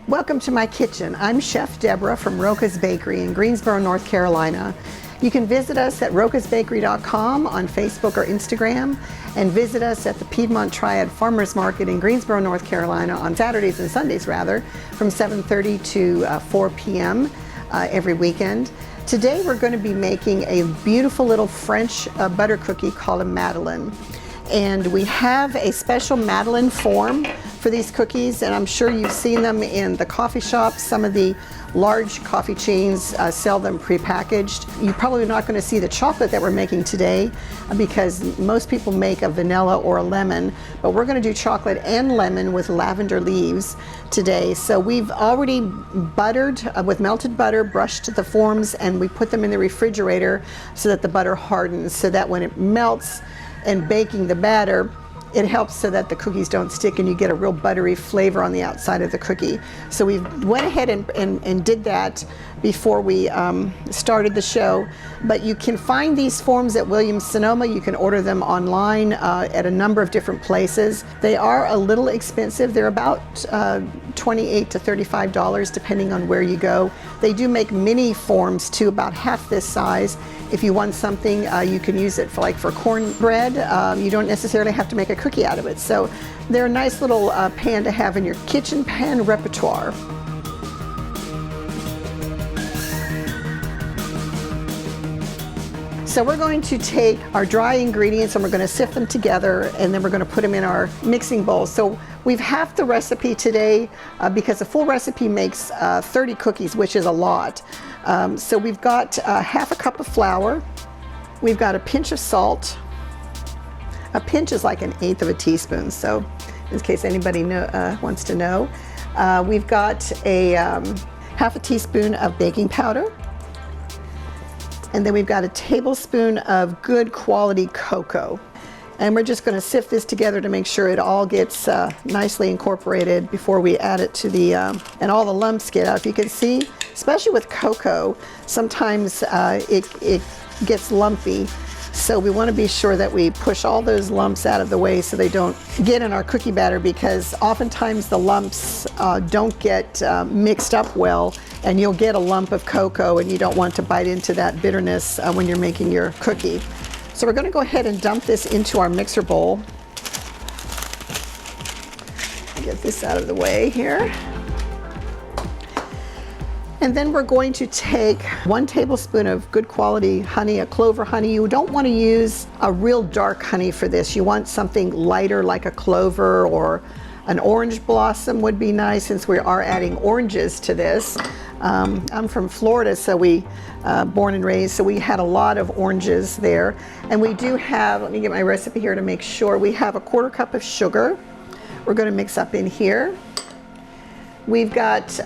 Welcome to my kitchen. I'm Chef Deborah from Roca's Bakery in Greensboro, North Carolina. You can visit us at rocasbakery.com on Facebook or Instagram, and visit us at the Piedmont Triad Farmers Market in Greensboro, North Carolina on Saturdays and Sundays from 7:30 to 4 p.m. Every weekend. Today we're going to be making a beautiful little French butter cookie called a Madeleine. And we have a special Madeleine form for these cookies, and I'm sure you've seen them in the coffee shops. Some of the large coffee chains sell them prepackaged. You're probably not going to see the chocolate that we're making today because most people make a vanilla or a lemon, but we're going to do chocolate and lemon with lavender leaves today. So we've already buttered with melted butter, brushed the forms, and we put them in the refrigerator so that the butter hardens, so that when it melts and baking the batter, it helps so that the cookies don't stick and you get a real buttery flavor on the outside of the cookie. So we went ahead and did that before we started the show. But you can find these forms at Williams-Sonoma. You can order them online at a number of different places. They are a little expensive. They're about $28 to $35 depending on where you go. They do make mini forms too, about half this size. If you want something, you can use it for cornbread. You don't necessarily have to make a cookie out of it. So they're a nice little pan to have in your kitchen pan repertoire. So we're going to take our dry ingredients and we're going to sift them together, and then we're going to put them in our mixing bowl. So we've halved the recipe today because a full recipe makes 30 cookies, which is a lot. So we've got half a cup of flour. We've got a pinch of salt. A pinch is like 1/8 of a teaspoon, so in case anybody wants to know. We've got a half a teaspoon of baking powder. And then we've got a tablespoon of good quality cocoa. And we're just going to sift this together to make sure it all gets nicely incorporated before we add it to the, and all the lumps get out. If you can see, especially with cocoa, sometimes it gets lumpy. So we want to be sure that we push all those lumps out of the way so they don't get in our cookie batter, because oftentimes the lumps don't get mixed up well, and you'll get a lump of cocoa and you don't want to bite into that bitterness when you're making your cookie. So we're going to go ahead and dump this into our mixer bowl. Get this out of the way here. And then we're going to take 1 tablespoon of good quality honey, a clover honey. You don't want to use a real dark honey for this. You want something lighter like a clover, or an orange blossom would be nice since we are adding oranges to this. I'm from Florida, so born and raised, so we had a lot of oranges there. And we do have, let me get my recipe here to make sure, we have a 1/4 cup of sugar we're going to mix up in here. We've got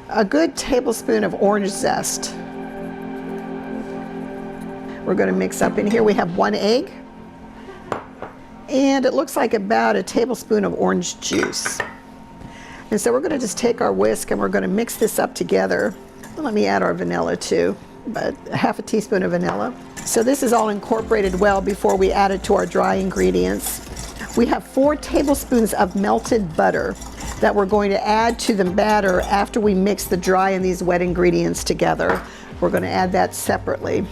a good tablespoon of orange zest. We're going to mix up in here. We have 1 egg. And it looks like about a tablespoon of orange juice. And so we're going to just take our whisk and we're going to mix this up together. Let me add our vanilla too, but half a teaspoon of vanilla. So this is all incorporated well before we add it to our dry ingredients. We have 4 tablespoons of melted butter that we're going to add to the batter after we mix the dry and these wet ingredients together. We're going to add that separately.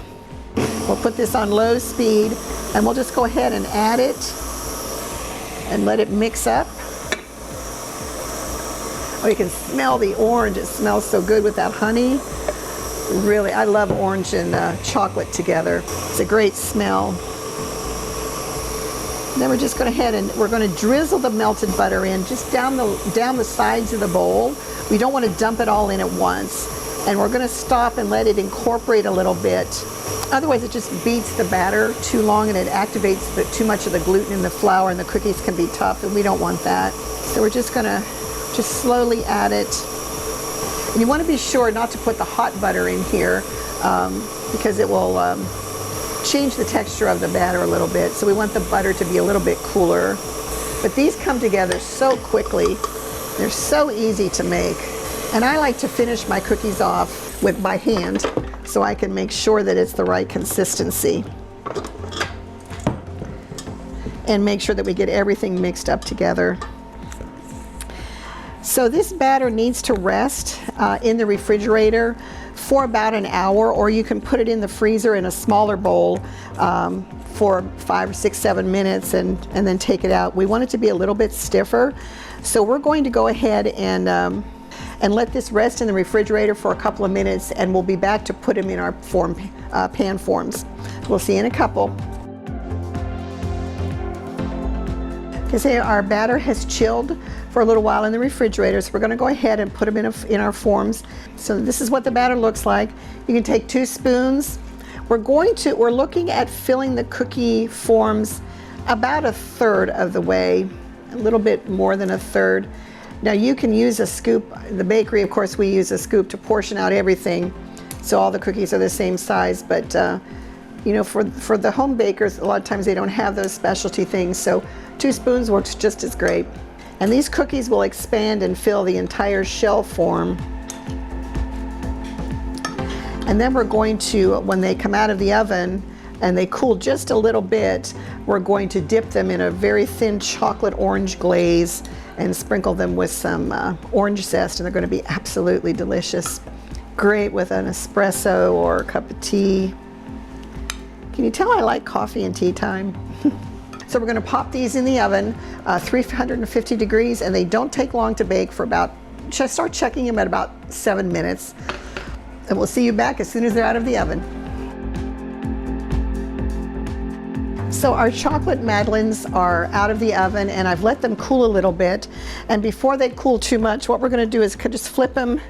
We'll put this on low speed and we'll just go ahead and add it and let it mix up. Oh, you can smell the orange. It smells so good with that honey. Really, I love orange and chocolate together. It's a great smell. Then we're just going to head and we're going to drizzle the melted butter in just down the sides of the bowl. We don't want to dump it all in at once. And we're going to stop and let it incorporate a little bit. Otherwise it just beats the batter too long and it activates too much of the gluten in the flour, and the cookies can be tough, and we don't want that. So we're just going to slowly add it. And you want to be sure not to put the hot butter in here because it will change the texture of the batter a little bit. So we want the butter to be a little bit cooler. But these come together so quickly. They're so easy to make. And I like to finish my cookies off by hand so I can make sure that it's the right consistency. And make sure that we get everything mixed up together. So this batter needs to rest in the refrigerator for about an hour, or you can put it in the freezer in a smaller bowl for 5, 6, 7 minutes and then take it out. We want it to be a little bit stiffer. So we're going to go ahead and let this rest in the refrigerator for a couple of minutes, and we'll be back to put them in our pan forms. We'll see you in a couple. Okay, our batter has chilled for a little while in the refrigerator, so we're going to go ahead and put them in our forms. So this is what the batter looks like. You can take 2 spoons. We're looking at filling the cookie forms about 1/3 of the way, a little bit more than 1/3. Now you can use a scoop. The bakery, of course, we use a scoop to portion out everything, so all the cookies are the same size. But you know, for the home bakers, a lot of times they don't have those specialty things, so 2 spoons works just as great. And these cookies will expand and fill the entire shell form. And then we're going to, when they come out of the oven and they cool just a little bit, we're going to dip them in a very thin chocolate orange glaze and sprinkle them with some orange zest, and they're going to be absolutely delicious. Great with an espresso or a cup of tea. Can you tell I like coffee and tea time? So we're going to pop these in the oven, 350 degrees, and they don't take long to bake for about, just start checking them at about 7 minutes. And we'll see you back as soon as they're out of the oven. So our chocolate Madeleines are out of the oven, and I've let them cool a little bit. And before they cool too much, what we're going to do is just flip them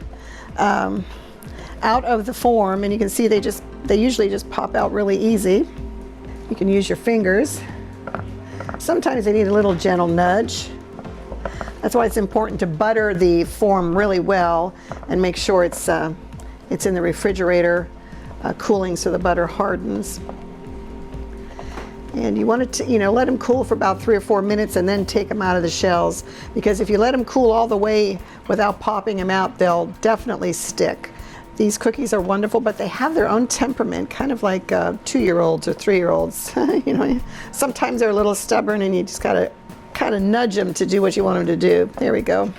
out of the form, and you can see they usually just pop out really easy. You can use your fingers. Sometimes they need a little gentle nudge. That's why it's important to butter the form really well and make sure it's in the refrigerator cooling so the butter hardens. And you want it to, let them cool for about 3 or 4 minutes and then take them out of the shells, because if you let them cool all the way without popping them out, they'll definitely stick. These cookies are wonderful, but they have their own temperament, kind of like 2-year-olds or 3-year-olds. Sometimes they're a little stubborn, and you just gotta kind of nudge them to do what you want them to do. There we go.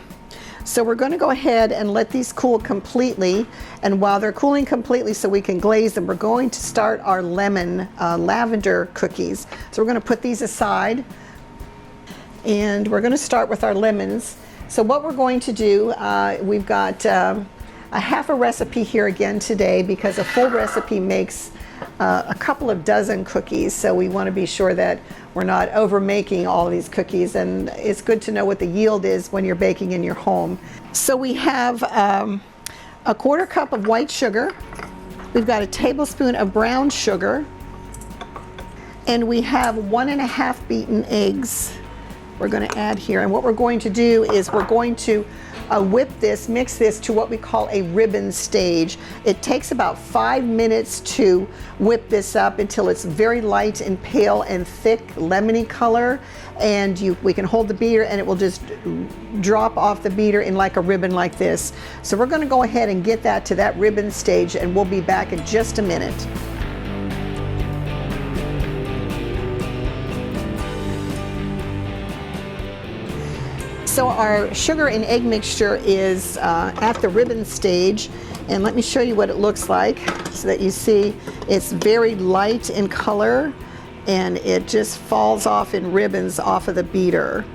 So we're going to go ahead and let these cool completely, and while they're cooling completely so we can glaze them, we're going to start our lavender cookies. So we're going to put these aside, and we're going to start with our lemons. So what we're going to do, we've got a half a recipe here again today, because a full recipe makes a couple of dozen cookies, so we want to be sure that we're not over making all of these cookies, and it's good to know what the yield is when you're baking in your home. So we have a 1/4 cup of white sugar, we've got a tablespoon of brown sugar, and we have 1½ beaten eggs we're going to add here. And what we're going to do is we're going to mix this to what we call a ribbon stage. It takes about 5 minutes to whip this up until it's very light and pale and thick, lemony color. And we can hold the beater and it will just drop off the beater in like a ribbon like this. So we're going to go ahead and get that to that ribbon stage, and we'll be back in just a minute. So our sugar and egg mixture is at the ribbon stage, and let me show you what it looks like so that you see it's very light in color and it just falls off in ribbons off of the beater.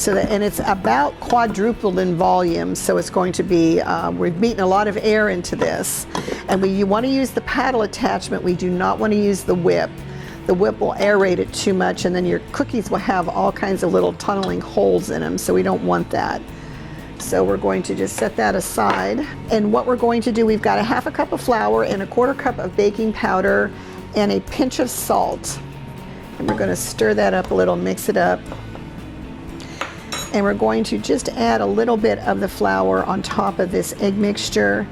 And it's about quadrupled in volume, so it's going to be, we've beaten a lot of air into this. And you want to use the paddle attachment, we do not want to use the whip. The whip will aerate it too much, and then your cookies will have all kinds of little tunneling holes in them, so we don't want that. So we're going to just set that aside. And what we're going to do, we've got a ½ cup of flour and a 1/4 cup of baking powder and a pinch of salt. And we're going to stir that up a little, mix it up. And we're going to just add a little bit of the flour on top of this egg mixture,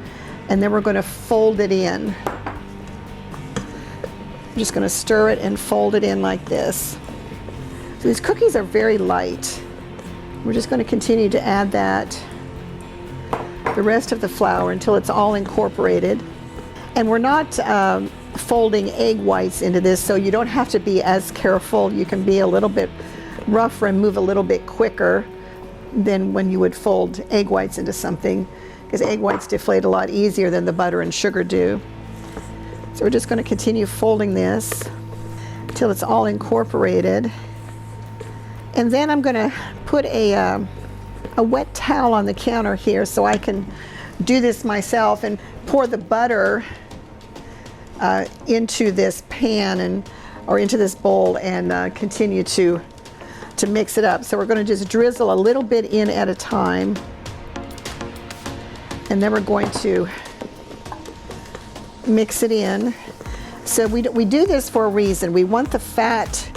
and then we're going to fold it in. I'm just going to stir it and fold it in like this. So these cookies are very light. We're just going to continue to add the rest of the flour until it's all incorporated. And we're not folding egg whites into this, so you don't have to be as careful. You can be a little bit rougher and move a little bit quicker. than when you would fold egg whites into something, because egg whites deflate a lot easier than the butter and sugar do. So we're just going to continue folding this until it's all incorporated. And then I'm going to put a wet towel on the counter here so I can do this myself and pour the butter into this pan or into this bowl and continue to mix it up. So we're going to just drizzle a little bit in at a time, and then we're going to mix it in. So we do this for a reason. We want the fat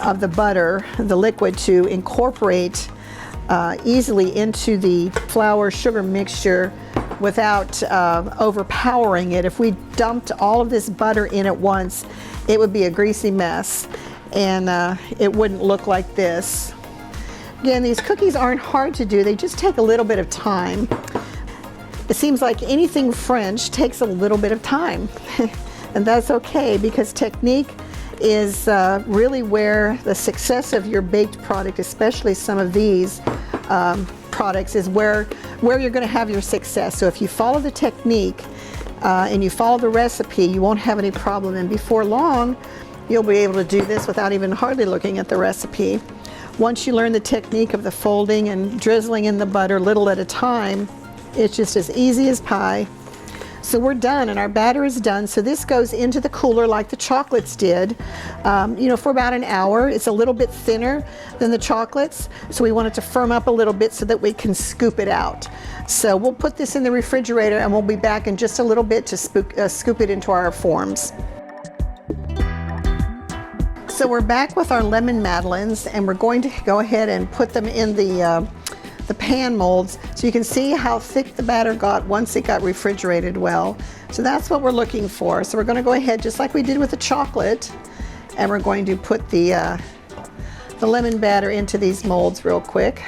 of the butter, the liquid, to incorporate easily into the flour sugar mixture without overpowering it. If we dumped all of this butter in at once, it would be a greasy mess, and it wouldn't look like this. Again, these cookies aren't hard to do, they just take a little bit of time. It seems like anything French takes a little bit of time, and that's okay, because technique is really where the success of your baked product, especially some of these products, is where you're going to have your success. So if you follow the technique and you follow the recipe, you won't have any problem, and before long you'll be able to do this without even hardly looking at the recipe. Once you learn the technique of the folding and drizzling in the butter little at a time, it's just as easy as pie. So we're done, and our batter is done. So this goes into the cooler like the chocolates did, for about an hour. It's a little bit thinner than the chocolates, so we want it to firm up a little bit so that we can scoop it out. So we'll put this in the refrigerator, and we'll be back in just a little bit to scoop it into our forms. So we're back with our lemon madeleines, and we're going to go ahead and put them in the pan molds, so you can see how thick the batter got once it got refrigerated well. So that's what we're looking for. So we're going to go ahead, just like we did with the chocolate, and we're going to put the lemon batter into these molds real quick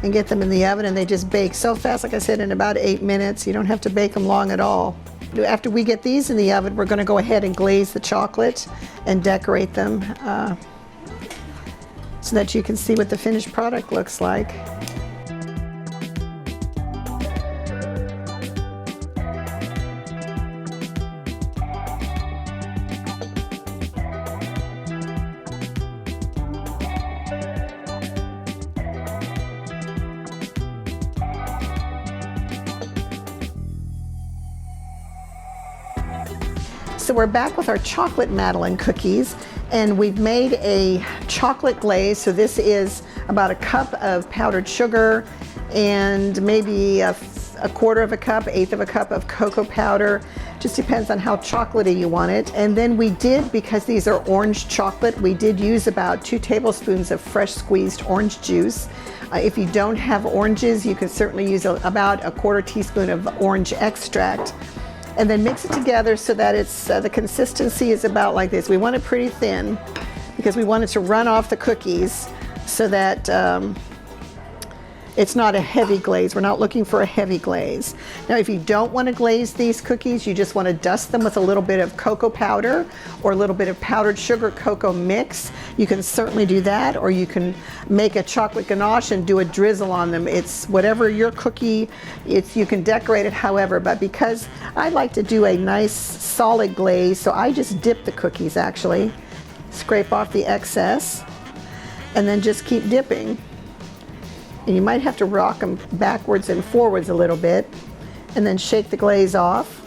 and get them in the oven, and they just bake so fast, like I said, in about 8 minutes. You don't have to bake them long at all. After we get these in the oven, we're going to go ahead and glaze the chocolate and decorate them so that you can see what the finished product looks like. So we're back with our chocolate Madeleine cookies, and we've made a chocolate glaze. So this is about a cup of powdered sugar and maybe a quarter of a cup, eighth of a cup of cocoa powder. Just depends on how chocolatey you want it. And then we did, because these are orange chocolate, we did use about 2 tablespoons of fresh squeezed orange juice. If you don't have oranges, you can certainly use about a quarter teaspoon of orange extract. And then mix it together so that it's the consistency is about like this. We want it pretty thin because we want it to run off the cookies so that it's not a heavy glaze. We're not looking for a heavy glaze. Now, if you don't want to glaze these cookies, you just want to dust them with a little bit of cocoa powder or a little bit of powdered sugar cocoa mix. You can certainly do that, or you can make a chocolate ganache and do a drizzle on them. It's whatever your cookie, you can decorate it however, but because I like to do a nice solid glaze, so I just dip the cookies actually, scrape off the excess, and then just keep dipping. And you might have to rock them backwards and forwards a little bit, and then shake the glaze off.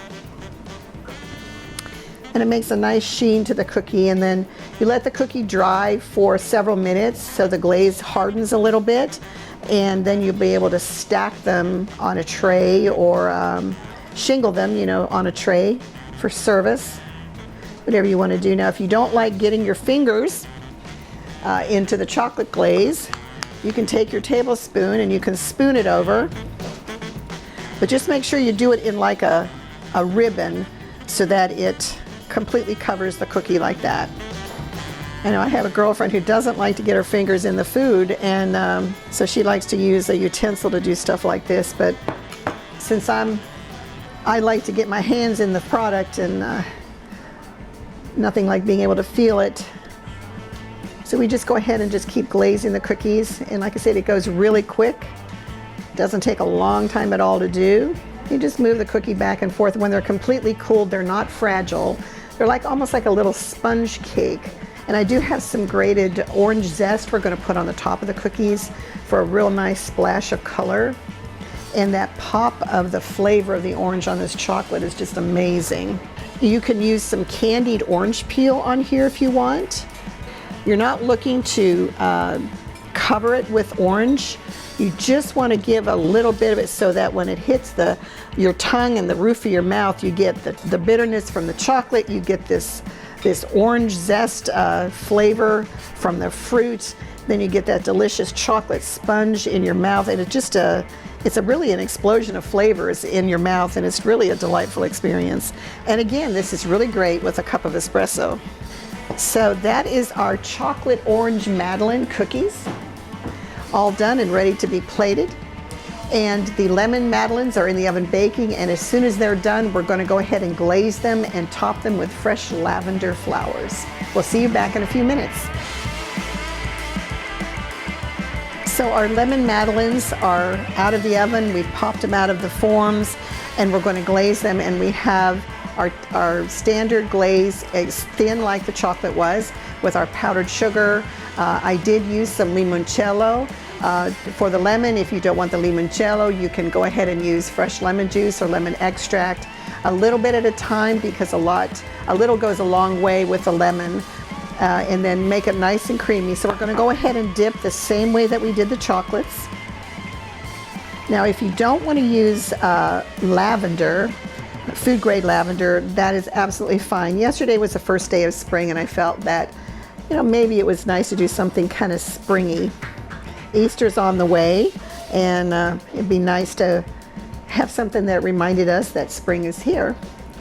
And it makes a nice sheen to the cookie, and then you let the cookie dry for several minutes so the glaze hardens a little bit, and then you'll be able to stack them on a tray or shingle them, on a tray for service, whatever you want to do. Now, if you don't like getting your fingers into the chocolate glaze, you can take your tablespoon and you can spoon it over, but just make sure you do it in like a ribbon so that it completely covers the cookie like that. I know I have a girlfriend who doesn't like to get her fingers in the food, and so she likes to use a utensil to do stuff like this, but since I like to get my hands in the product, and nothing like being able to feel it. So we just go ahead and just keep glazing the cookies. And like I said, it goes really quick. Doesn't take a long time at all to do. You just move the cookie back and forth. When they're completely cooled, they're not fragile. They're like almost like a little sponge cake. And I do have some grated orange zest we're going to put on the top of the cookies for a real nice splash of color. And that pop of the flavor of the orange on this chocolate is just amazing. You can use some candied orange peel on here if you want. You're not looking to cover it with orange. You just want to give a little bit of it so that when it hits your tongue and the roof of your mouth, you get the bitterness from the chocolate, you get this orange zest flavor from the fruit, then you get that delicious chocolate sponge in your mouth, and it's really an explosion of flavors in your mouth, and it's really a delightful experience. And again, this is really great with a cup of espresso. So that is our chocolate orange Madeleine cookies, all done and ready to be plated. And the lemon Madeleines are in the oven baking, and as soon as they're done, we're going to go ahead and glaze them and top them with fresh lavender flowers. We'll see you back in a few minutes. So our lemon Madeleines are out of the oven. We've popped them out of the forms, and we're going to glaze them, and we have our standard glaze, as thin like the chocolate was, with our powdered sugar. I did use some limoncello. For the lemon, if you don't want the limoncello, you can go ahead and use fresh lemon juice or lemon extract, a little bit at a time, because a little goes a long way with the lemon, and then make it nice and creamy. So we're going to go ahead and dip the same way that we did the chocolates. Now, if you don't want to use lavender, food grade lavender, that is absolutely fine. Yesterday was the first day of spring, and I felt that, maybe it was nice to do something kind of springy. Easter's on the way, and it'd be nice to have something that reminded us that spring is here.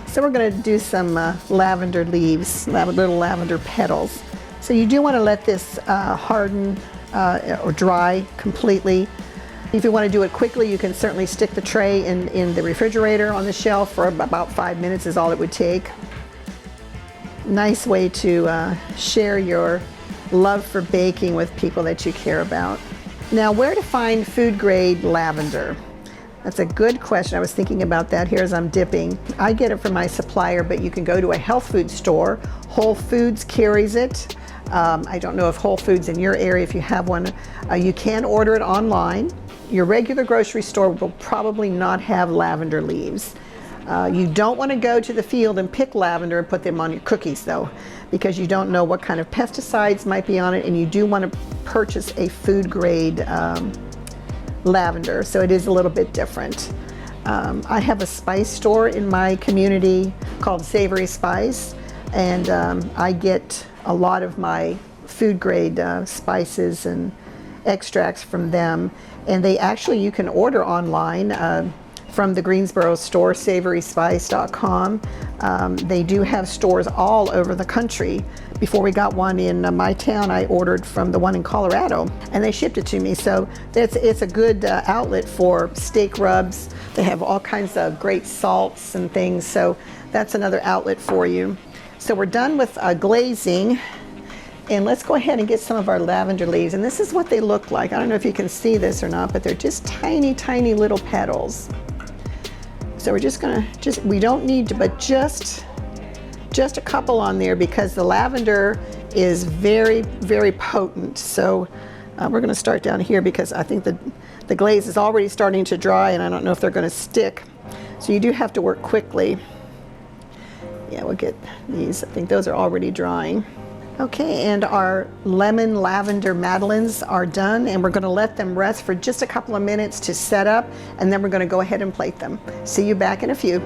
So we're going to do some lavender leaves, little lavender petals. So you do want to let this harden or dry completely. If you want to do it quickly, you can certainly stick the tray in the refrigerator on the shelf for about 5 minutes is all it would take. Nice way to share your love for baking with people that you care about. Now, where to find food grade lavender? That's a good question. I was thinking about that here as I'm dipping. I get it from my supplier, but you can go to a health food store. Whole Foods carries it. I don't know if Whole Foods in your area, if you have one, you can order it online. Your regular grocery store will probably not have lavender leaves. You don't want to go to the field and pick lavender and put them on your cookies, though, because you don't know what kind of pesticides might be on it, and you do want to purchase a food grade lavender, so it is a little bit different. I have a spice store in my community called Savory Spice, and I get a lot of my food grade spices and extracts from them, and you can order online from the Greensboro store, savoryspice.com. They do have stores all over the country. Before we got one in my town, I ordered from the one in Colorado, and they shipped it to me. So it's a good outlet for steak rubs. They have all kinds of great salts and things, so that's another outlet for you. So we're done with glazing, and let's go ahead and get some of our lavender leaves. And this is what they look like. I don't know if you can see this or not, but they're just tiny, tiny little petals. So we're just gonna, we don't need to, but just a couple on there, because the lavender is very, very potent. So we're gonna start down here, because I think the glaze is already starting to dry, and I don't know if they're gonna stick. So you do have to work quickly. Yeah, we'll get these. I think those are already drying. Okay, and our lemon lavender Madeleines are done, and we're going to let them rest for just a couple of minutes to set up, and then we're going to go ahead and plate them. See you back in a few.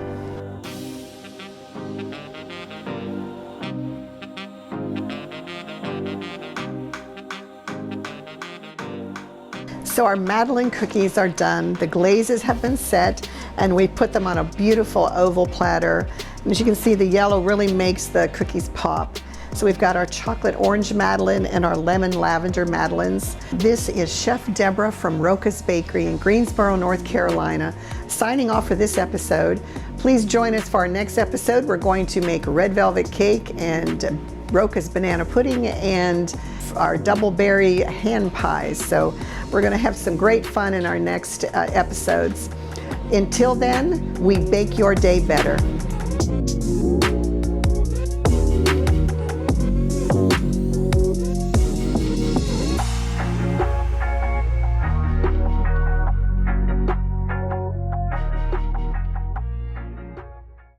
So our Madeleine cookies are done. The glazes have been set, and we put them on a beautiful oval platter. And as you can see, the yellow really makes the cookies pop. So we've got our chocolate orange Madeleine and our lemon lavender Madeleines. This is Chef Deborah from Roca's Bakery in Greensboro, North Carolina, signing off for this episode. Please join us for our next episode. We're going to make red velvet cake and Roca's banana pudding and our double berry hand pies. So we're going to have some great fun in our next episodes. Until then, we bake your day better.